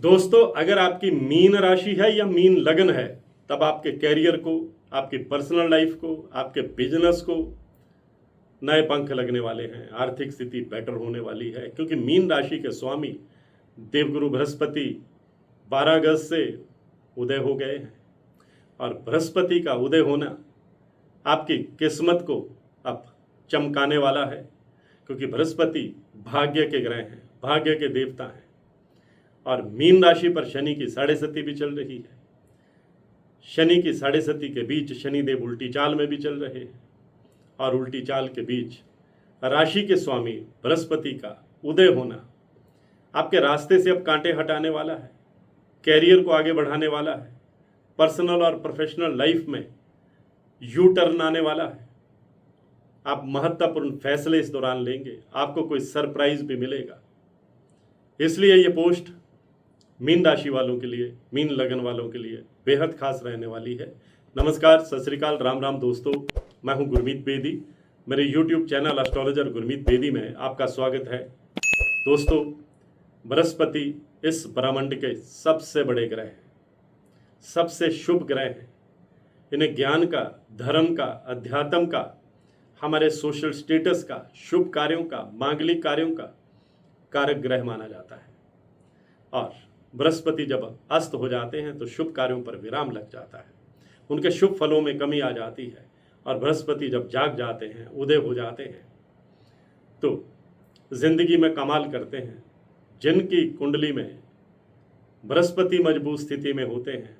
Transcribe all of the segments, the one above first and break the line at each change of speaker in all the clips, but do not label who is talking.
दोस्तों, अगर आपकी मीन राशि है या मीन लगन है, तब आपके कैरियर को, आपकी पर्सनल लाइफ को, आपके बिजनेस को नए पंख लगने वाले हैं। आर्थिक स्थिति बेटर होने वाली है, क्योंकि मीन राशि के स्वामी देवगुरु बृहस्पति 12 अगस्त से उदय हो गए हैं। और बृहस्पति का उदय होना आपकी किस्मत को अब चमकाने वाला है, क्योंकि बृहस्पति भाग्य के ग्रह हैं, भाग्य के देवता हैं। और मीन राशि पर शनि की 7.5 भी चल रही है। शनि की 7.5 के बीच शनिदेव उल्टी चाल में भी चल रहे हैं, और उल्टी चाल के बीच राशि के स्वामी बृहस्पति का उदय होना आपके रास्ते से अब कांटे हटाने वाला है, कैरियर को आगे बढ़ाने वाला है, पर्सनल और प्रोफेशनल लाइफ में यू टर्न आने वाला है। आप महत्वपूर्ण फैसले इस दौरान लेंगे, आपको कोई सरप्राइज भी मिलेगा। इसलिए ये पोस्ट मीन राशि वालों के लिए, मीन लगन वालों के लिए बेहद खास रहने वाली है। नमस्कार, सत श्री अकाल, राम राम दोस्तों, मैं हूं गुरमीत बेदी। मेरे YouTube channel astrologer Gurmeet Bedi में आपका स्वागत है। दोस्तों, बृहस्पति इस ब्रह्मांड के सबसे बड़े ग्रह हैं, सबसे शुभ ग्रह हैं। इन्हें ज्ञान का, धर्म का, अध्यात्म का, हमारे सोशल स्टेटस का, शुभ कार्यों का, मांगलिक कार्यों का कारक ग्रह माना जाता है। और बृहस्पति जब अस्त हो जाते हैं तो शुभ कार्यों पर विराम लग जाता है, उनके शुभ फलों में कमी आ जाती है। और बृहस्पति जब जाग जाते हैं, उदय हो जाते हैं, तो जिंदगी में कमाल करते हैं। जिनकी कुंडली में बृहस्पति मजबूत स्थिति में होते हैं,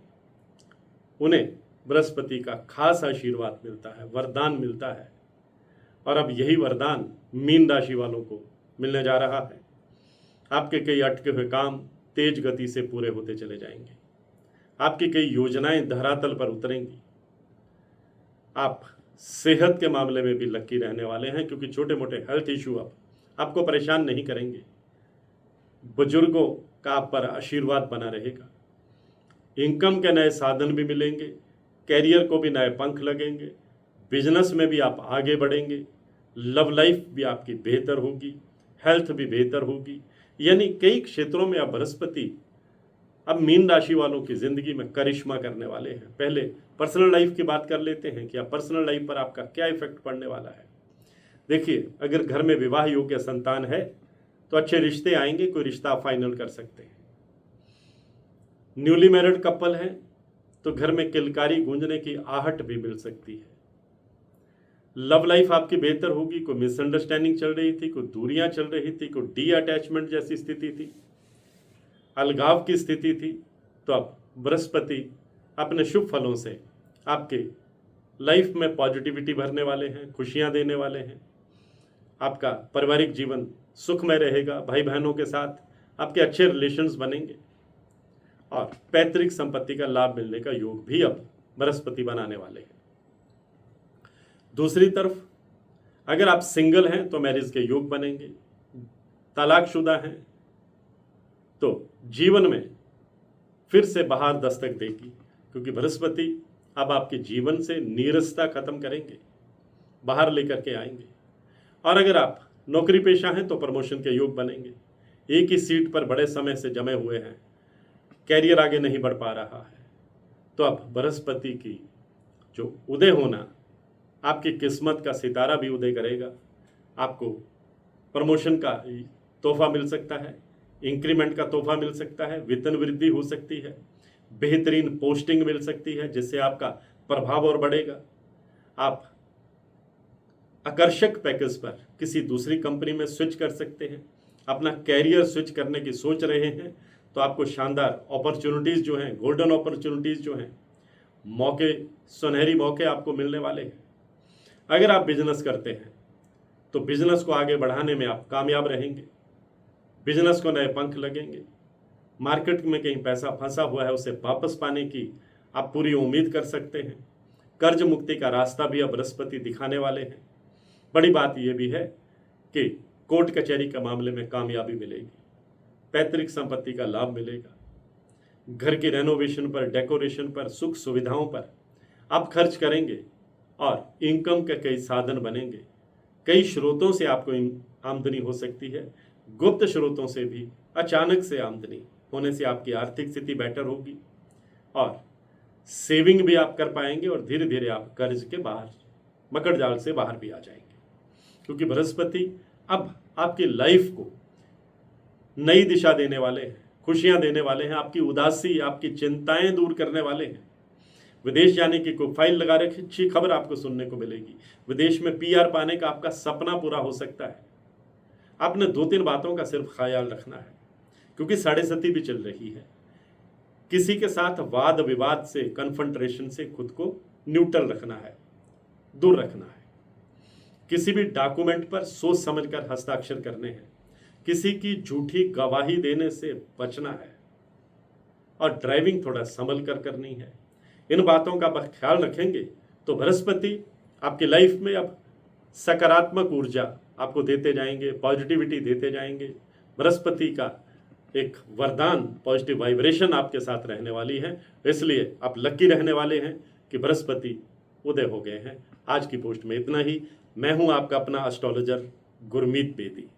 उन्हें बृहस्पति का खास आशीर्वाद मिलता है, वरदान मिलता है। और अब यही वरदान मीन राशि वालों को मिलने जा रहा है। आपके कई अटके हुए काम तेज गति से पूरे होते चले जाएंगे, आपकी कई योजनाएं धरातल पर उतरेंगी। आप सेहत के मामले में भी लकी रहने वाले हैं, क्योंकि छोटे मोटे हेल्थ इशू अब आपको परेशान नहीं करेंगे। बुजुर्गों का आप पर आशीर्वाद बना रहेगा। इनकम के नए साधन भी मिलेंगे, कैरियर को भी नए पंख लगेंगे, बिजनेस में भी आप आगे बढ़ेंगे, लव लाइफ भी आपकी बेहतर होगी, हेल्थ भी बेहतर होगी। यानी कई क्षेत्रों में अब बृहस्पति अब मीन राशि वालों की जिंदगी में करिश्मा करने वाले हैं। पहले पर्सनल लाइफ की बात कर लेते हैं कि अब पर्सनल लाइफ पर आपका क्या इफेक्ट पड़ने वाला है। देखिए, अगर घर में विवाह योग्य संतान है तो अच्छे रिश्ते आएंगे, कोई रिश्ता फाइनल कर सकते हैं। न्यूली मैरिड कपल है तो घर में किलकारी गूंजने की आहट भी मिल सकती है। लव लाइफ आपकी बेहतर होगी। कोई मिसअंडरस्टैंडिंग चल रही थी, कोई दूरियां चल रही थी, कोई डी अटैचमेंट जैसी स्थिति थी, अलगाव की स्थिति थी, तो अब बृहस्पति अपने शुभ फलों से आपके लाइफ में पॉजिटिविटी भरने वाले हैं, खुशियां देने वाले हैं। आपका पारिवारिक जीवन सुखमय रहेगा, भाई बहनों के साथ आपके अच्छे रिलेशंस बनेंगे, और पैतृक संपत्ति का लाभ मिलने का योग भी अब बृहस्पति बनाने वाले हैं। दूसरी तरफ अगर आप सिंगल हैं तो मैरिज के योग बनेंगे, तलाकशुदा हैं तो जीवन में फिर से बहार दस्तक देगी, क्योंकि बृहस्पति अब आपके जीवन से नीरसता खत्म करेंगे, बाहर लेकर के आएंगे। और अगर आप नौकरी पेशा हैं तो प्रमोशन के योग बनेंगे। एक ही सीट पर बड़े समय से जमे हुए हैं, कैरियर आगे नहीं बढ़ पा रहा है, तो अब बृहस्पति की जो उदय होना आपकी किस्मत का सितारा भी उदय करेगा। आपको प्रमोशन का तोहफा मिल सकता है, इंक्रीमेंट का तोहफा मिल सकता है, वेतन वृद्धि हो सकती है, बेहतरीन पोस्टिंग मिल सकती है, जिससे आपका प्रभाव और बढ़ेगा। आप आकर्षक पैकेज पर किसी दूसरी कंपनी में स्विच कर सकते हैं। अपना कैरियर स्विच करने की सोच रहे हैं तो आपको शानदार अपॉर्चुनिटीज़ जो हैं, गोल्डन अपॉर्चुनिटीज़ जो हैं, मौके, सुनहरी मौके आपको मिलने वाले हैं। अगर आप बिजनेस करते हैं तो बिजनेस को आगे बढ़ाने में आप कामयाब रहेंगे, बिजनेस को नए पंख लगेंगे। मार्केट में कहीं पैसा फंसा हुआ है, उसे वापस पाने की आप पूरी उम्मीद कर सकते हैं। कर्ज मुक्ति का रास्ता भी अब बृहस्पति दिखाने वाले हैं। बड़ी बात यह भी है कि कोर्ट कचहरी के मामले में कामयाबी मिलेगी, पैतृक संपत्ति का लाभ मिलेगा, घर की रेनोवेशन पर, डेकोरेशन पर, सुख सुविधाओं पर आप खर्च करेंगे, और इनकम के कई साधन बनेंगे। कई स्रोतों से आपको आमदनी हो सकती है, गुप्त स्रोतों से भी अचानक से आमदनी होने से आपकी आर्थिक स्थिति बेटर होगी और सेविंग भी आप कर पाएंगे और धीरे धीरे आप कर्ज के बाहर, मकड़ जाल से बाहर भी आ जाएंगे, क्योंकि बृहस्पति अब आपकी लाइफ को नई दिशा देने वाले हैं, खुशियां देने वाले हैं, आपकी उदासी, आपकी चिंताएं दूर करने वाले हैं। विदेश जाने की कोई फाइल लगा रखी, अच्छी खबर आपको सुनने को मिलेगी। विदेश में पीआर पाने का आपका सपना पूरा हो सकता है। आपने 2-3 बातों का सिर्फ ख्याल रखना है, क्योंकि 7.5 भी चल रही है। किसी के साथ वाद विवाद से, कन्फ्रंट्रेशन से खुद को न्यूट्रल रखना है, दूर रखना है। किसी भी डॉक्यूमेंट पर सोच समझकर हस्ताक्षर करने हैं। किसी की झूठी गवाही देने से बचना है और ड्राइविंग थोड़ा संभल कर करनी है। इन बातों का बस ख्याल रखेंगे तो बृहस्पति आपकी लाइफ में अब सकारात्मक ऊर्जा आपको देते जाएंगे, पॉजिटिविटी देते जाएंगे। बृहस्पति का एक वरदान, पॉजिटिव वाइब्रेशन आपके साथ रहने वाली है, इसलिए आप लकी रहने वाले हैं कि बृहस्पति उदय हो गए हैं। आज की पोस्ट में इतना ही। मैं हूं आपका अपना एस्ट्रोलॉजर गुरमीत बेदी।